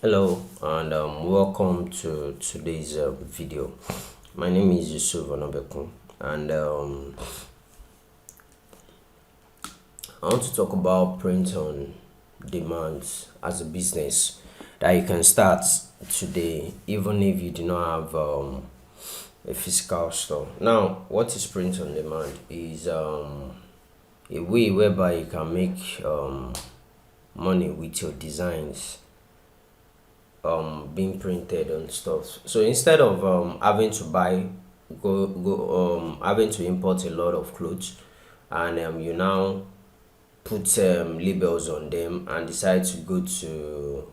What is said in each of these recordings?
Hello and welcome to today's video. My name is Yusuf Onobekun, and I want to talk about print on demand as a business that you can start today, even if you do not have a physical store. Now, what is print on demand? Is a way whereby you can make money with your designs being printed on stuff. So instead of having to buy go having to import a lot of clothes, and you now put labels on them and decide to go to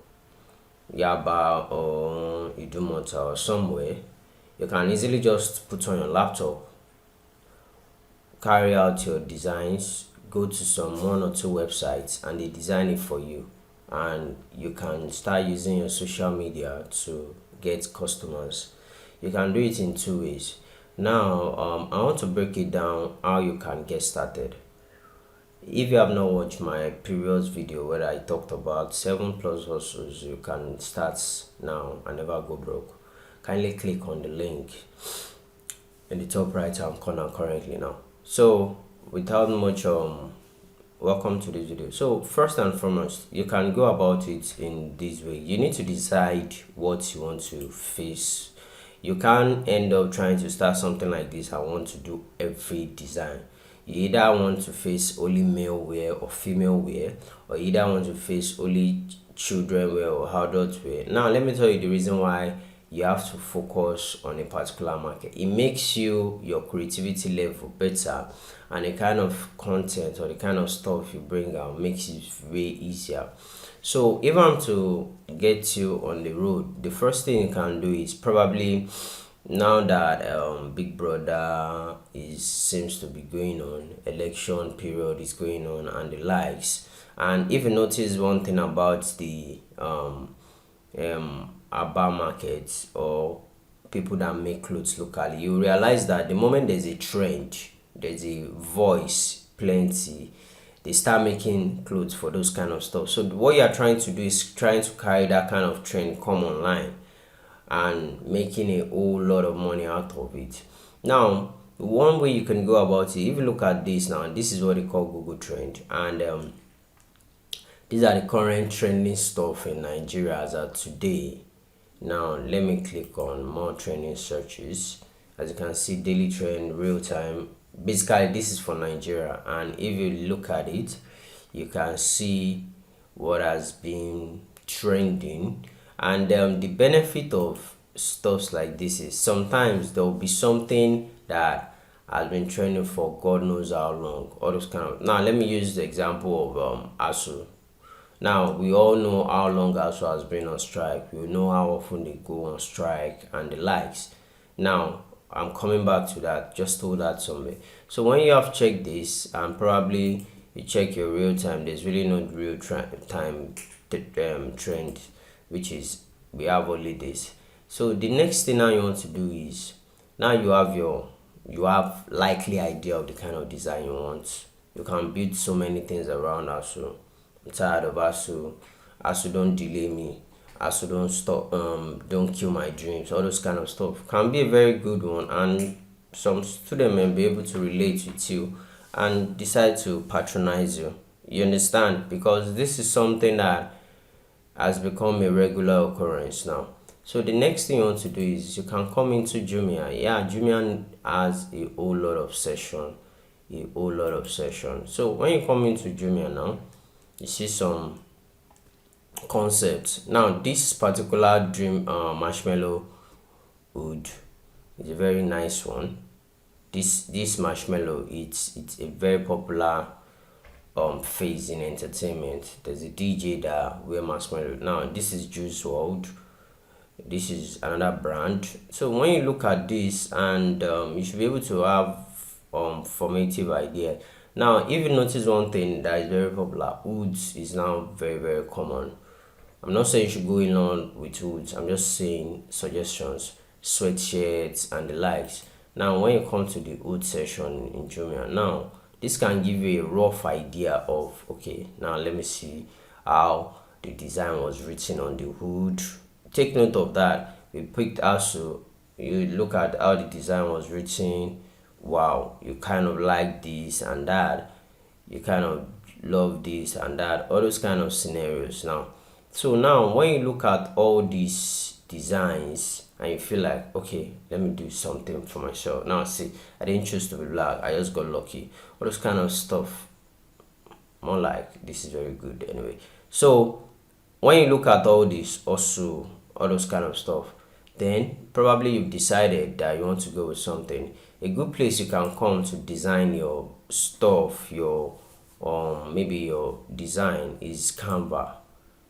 Yaba or Idumota or somewhere, you can easily just put on your laptop, carry out your designs, go to some one or two websites, and they design it for you. And you can start using your social media to get customers. You can do it in two ways. Now, I want to break it down how you can get started. If you have not watched my previous video where I talked about 7+ hustles you can start now and never go broke, kindly click on the link in the top right hand corner currently now. So without much welcome to this video. So first and foremost, you can go about it in this way. You need to decide what you want to face. You can't end up trying to start something like this. I want to do every design. You either want to face only male wear or female wear, or either want to face only children wear or adult wear. Now let me tell you the reason why you have to focus on a particular market. It makes your creativity level better, and the kind of content or the kind of stuff you bring out makes it way easier. So if I'm to get you on the road, the first thing you can do is probably, now that Big Brother is seems to be going on, election period is going on, and the likes. And if you notice one thing about the urban markets or people that make clothes locally, you realize that the moment there's a trend, there's a voice plenty, they start making clothes for those kind of stuff. So what you are trying to do is trying to carry that kind of trend come online and making a whole lot of money out of it. Now, one way you can go about it, if you look at this now, this is what they call Google Trend, and these are the current trending stuff in Nigeria as of today. Now, let me click on more trending searches. As you can see, daily trend, real time. Basically, this is for Nigeria, and if you look at it, you can see what has been trending. And the benefit of stuffs like this is sometimes there will be something that has been trending for God knows how long. All those kind of. Now, let me use the example of ASU. Now, we all know how long ASU has been on strike. We know how often they go on strike and the likes. Now, I'm coming back to that. Just hold that somewhere. So when you have checked this and probably you check your real time, there's really no real time trend, which is we have only this. So the next thing now you want to do is, now you have likely idea of the kind of design you want. You can build so many things around ASU. I'm tired of ASU. ASU don't delay me. ASU don't stop don't kill my dreams. All those kind of stuff can be a very good one, and some student may be able to relate with you and decide to patronize you. You understand? Because this is something that has become a regular occurrence now. So the next thing you want to do is you can come into Jumia. Yeah, Jumia has a whole lot of session, a whole lot of session. So when you come into Jumia now, you see some concepts. Now this particular dream marshmallow wood is a very nice one. This marshmallow, it's a very popular phase in entertainment. There's a DJ that wear marshmallow. Now this is Juice World. This is another brand. So when you look at this, and you should be able to have formative idea. Now, if you notice one thing that is very popular, woods is now very common. I'm not saying you should go in on with woods. I'm just saying suggestions, sweatshirts and the likes. Now, when you come to the wood section in Jumia, now this can give you a rough idea of, okay, now let me see how the design was written on the hood. Take note of that. We picked also, you look at how the design was written. Wow, you kind of like this and that, you kind of love this and that, all those kind of scenarios now. So now when you look at all these designs and you feel like, okay, let me do something for myself. Now see, I didn't choose to be black, I just got lucky. All those kind of stuff, more like this is very good anyway. So when you look at all this also, all those kind of stuff, then probably you've decided that you want to go with something. A good place you can come to design your stuff, your maybe your design, is Canva.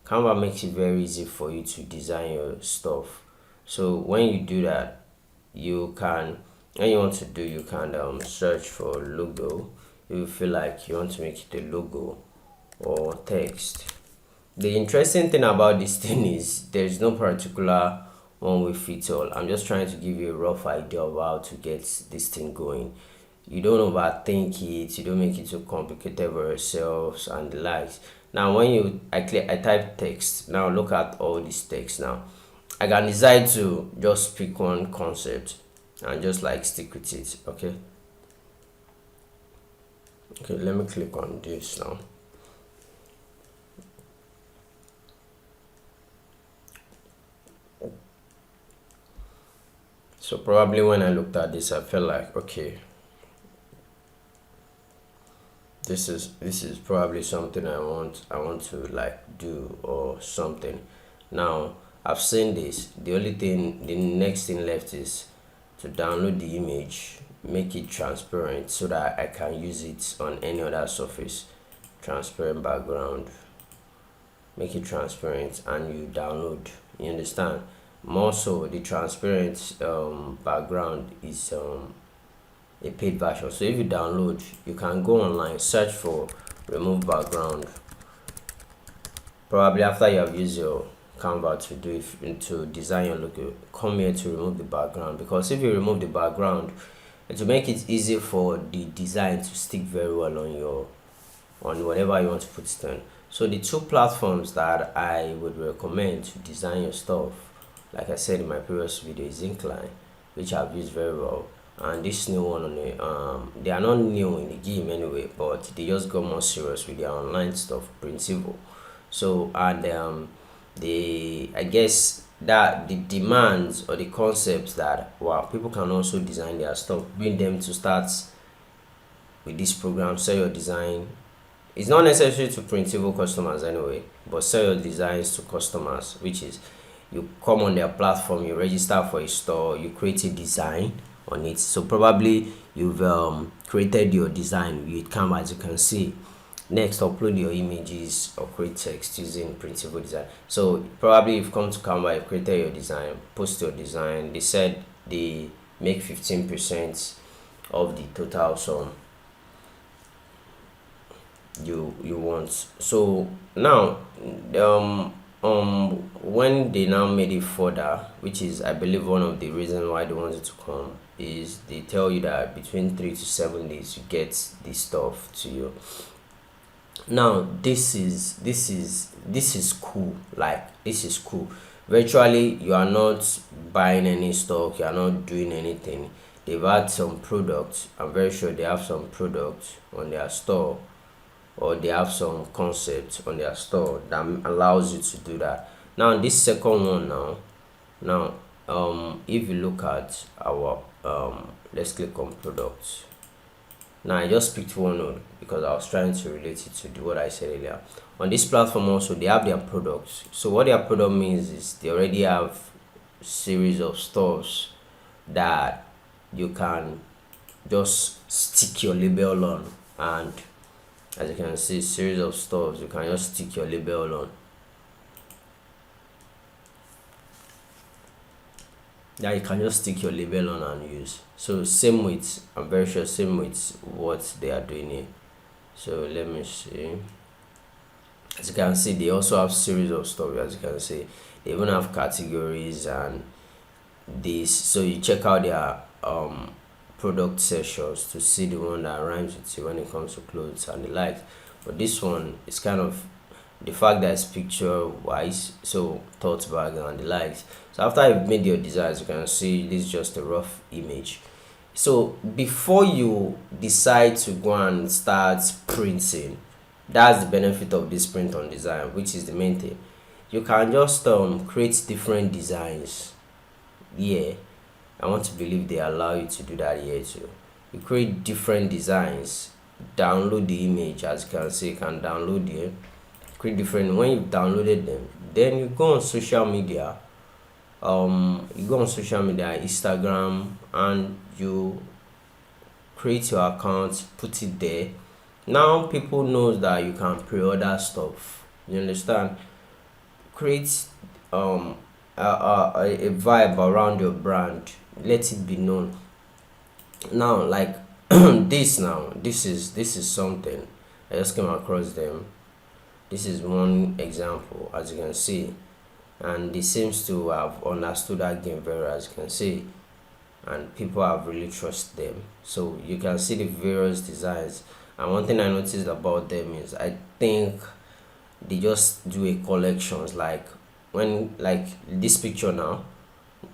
Canva makes it very easy for you to design your stuff. So when you do that, you can, when you want to do, you can search for logo. If you feel like you want to make it a logo or text. The interesting thing about this thing is there's no particular one way fit all. I'm just trying to give you a rough idea of how to get this thing going. You don't overthink it, you don't make it too complicated for yourselves and the likes. Now when I type text, now look at all this text now. I can decide to just pick one concept and just like stick with it. Okay, let me click on this now. So probably when I looked at this, I felt like, okay, this is probably something I want to like do or something. Now I've seen this. The next thing left is to download the image, make it transparent so that I can use it on any other surface. Transparent background, make it transparent, and you download. You understand? More so, the transparent background is a paid version. So if you download, you can go online, search for remove background. Probably after you have used your Canva to do it, to design your logo, come here to remove the background, because if you remove the background, it will make it easy for the design to stick very well on whatever you want to put it on. So the two platforms that I would recommend to design your stuff, like I said in my previous video, is Incline, which I've used very well, and this new one on the they are not new in the game anyway, but they just got more serious with their online stuff, Printable. So and the I guess that the demands or the concepts that, wow, people can also design their stuff, bring them to start with this program, sell your design. It's not necessary to Printable customers anyway, but sell your designs to customers, which is you come on their platform, you register for a store, you create a design on it. So probably you've created your design with Canva, as you can see. Next, upload your images or create text using Printable design. So probably you've come to Canva, you've created your design, post your design. They said they make 15% of the total sum you want. So now when they now made it further, which is I believe one of the reasons why they wanted to come, is they tell you that between 3 to 7 days you get this stuff to you. Now this is cool. Like, this is cool. Virtually you are not buying any stock, you are not doing anything. They've had some products, I'm very sure they have some products on their store, or they have some concept on their store that allows you to do that. Now this second one now, if you look at our let's click on products. Now I just picked one node because I was trying to relate it to what I said earlier. On this platform also, they have their products. So what their product means is they already have series of stores that you can just stick your label on, and as you can see, series of stores you can just stick your label on. Yeah, you can just stick your label on and use. So same with, I'm very sure, same with what they are doing here. So let me see. As you can see, they also have series of stuff. As you can see, they even have categories and this. So you check out their product sessions to see the one that rhymes with you when it comes to clothes and the like. But this one is kind of the fact that it's picture wise, so thought background, the likes. So after you've made your designs, you can see this is just a rough image. So before you decide to go and start printing, that's the benefit of this print on design, which is the main thing. You can just create different designs. Yeah, I want to believe they allow you to do that here too. You create different designs, download the image. As you can see, you can download it, create different. When you've downloaded them, then you go on social media. You go on social media, Instagram, and you create your account, put it there. Now people knows that you can pre-order stuff. You understand? Create um a vibe around your brand. Let it be known. Now, like this is something I just came across them. This is one example, as you can see, and they seems to have understood that game very well, as you can see, and people have really trust them. So you can see the various designs. And one thing I noticed about them is I think they just do a collections, like when, like this picture now,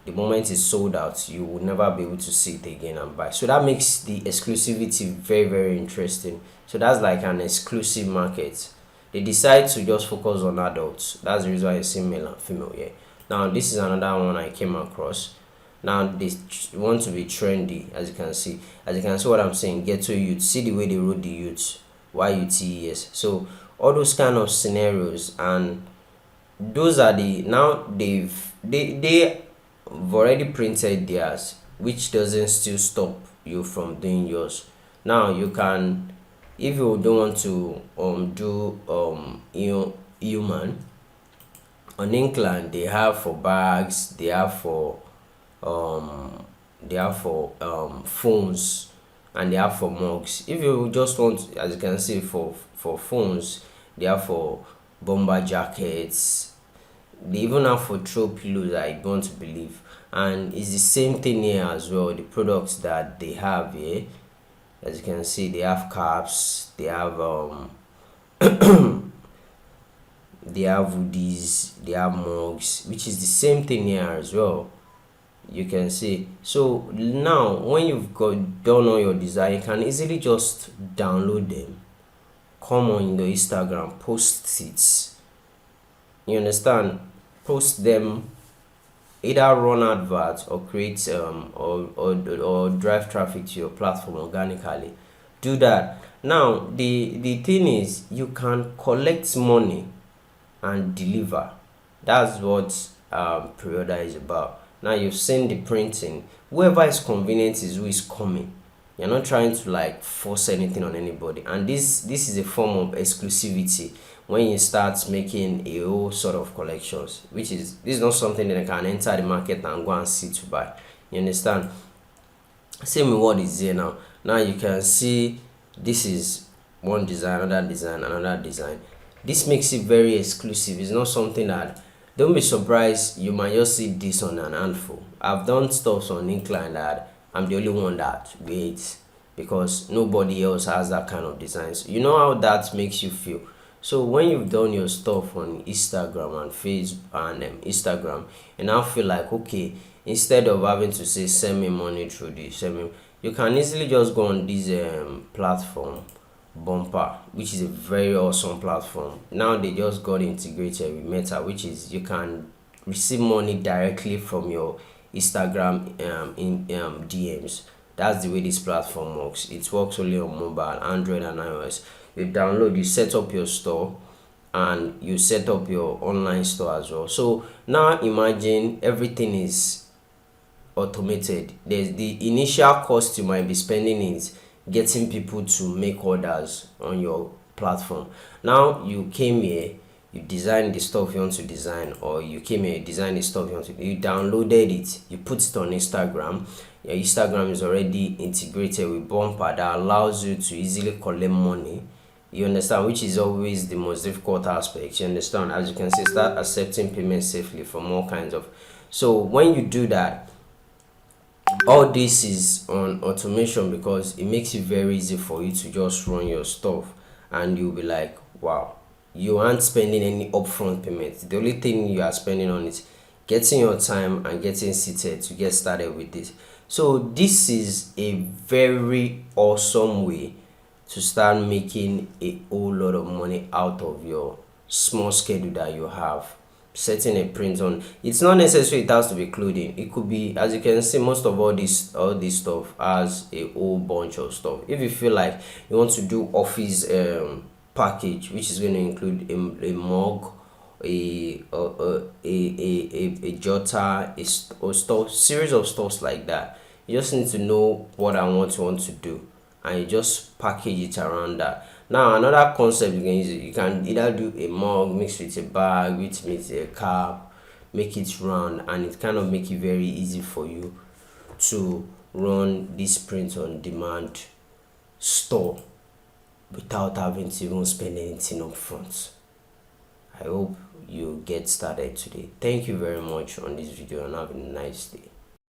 the moment it's sold out, you will never be able to see it again and buy. So that makes the exclusivity very, very interesting. So that's like an exclusive market. They decide to just focus on adults. That's the reason why you see male and female here. Now this is another one I came across. Now they want to be trendy, as you can see. As you can see what I'm saying, ghetto youth. See the way they wrote the youth. YUTES. So all those kind of scenarios, and those are the, now they've already printed theirs, which doesn't still stop you from doing yours. Now you can, if you don't want to do human, on Inkland they have for bags, they have for phones, and they have for mugs. If you just want, as you can see, for phones, they have for bomber jackets. They even have for throw pillows, I want to believe. And it's the same thing here as well. The products that they have here, as you can see, they have caps, they have hoodies, they have mugs, which is the same thing here as well. You can see. So now when you've got done all your design, you can easily just download them, come on the Instagram, post it. You understand? Post them, either run adverts or create or drive traffic to your platform organically. Do that. Now the thing is, you can collect money and deliver. That's what pre-order is about. Now you've seen the printing. Whoever is convenient is who is coming. You're not trying to like force anything on anybody. And this is a form of exclusivity when you start making a whole sort of collections, which is, this is not something that I can enter the market and go and see to buy. You understand? Same with what is here now. Now you can see this is one design, another design, another design. This makes it very exclusive. It's not something that, don't be surprised, you might just see this on an handful. I've done stuff on Incline that I'm the only one that waits, because nobody else has that kind of designs. You know how that makes you feel. So when you've done your stuff on Instagram and Facebook and Instagram, and now feel like, okay, instead of having to say send me money through this, you can easily just go on this platform, Bumper, which is a very awesome platform. Now they just got integrated with Meta, which is you can receive money directly from your Instagram in DMs. That's the way this platform works. It works only on mobile, Android and iOS. You download, you set up your store, and you set up your online store as well. So now imagine everything is automated. There's the initial cost you might be spending is getting people to make orders on your platform. Now you came here, you designed the stuff you want to design, or you came here, you designed the stuff you want to, you downloaded it, you put it on Instagram. Your Instagram is already integrated with Bumper that allows you to easily collect money. You understand, which is always the most difficult aspect. You understand, as you can see, start accepting payments safely from all kinds of. So when you do that, all this is on automation, because it makes it very easy for you to just run your stuff, and you'll be like, wow, you aren't spending any upfront payment. The only thing you are spending on is getting your time and getting seated to get started with this. So this is a very awesome way to start making a whole lot of money out of your small schedule that you have. Setting a print on, it's not necessary it has to be clothing. It could be, as you can see, most of all this stuff has a whole bunch of stuff. If you feel like you want to do office package, which is going to include a mug, a jotter, a stuff, series of stuffs like that. You just need to know what I want to do, and you just package it around that. Now another concept you can use it, you can either do a mug mixed with a bag, which makes a cap, make it round, and it kind of make it very easy for you to run this print on demand store without having to even spend anything up front. I hope you get started today. Thank you very much on this video and have a nice day.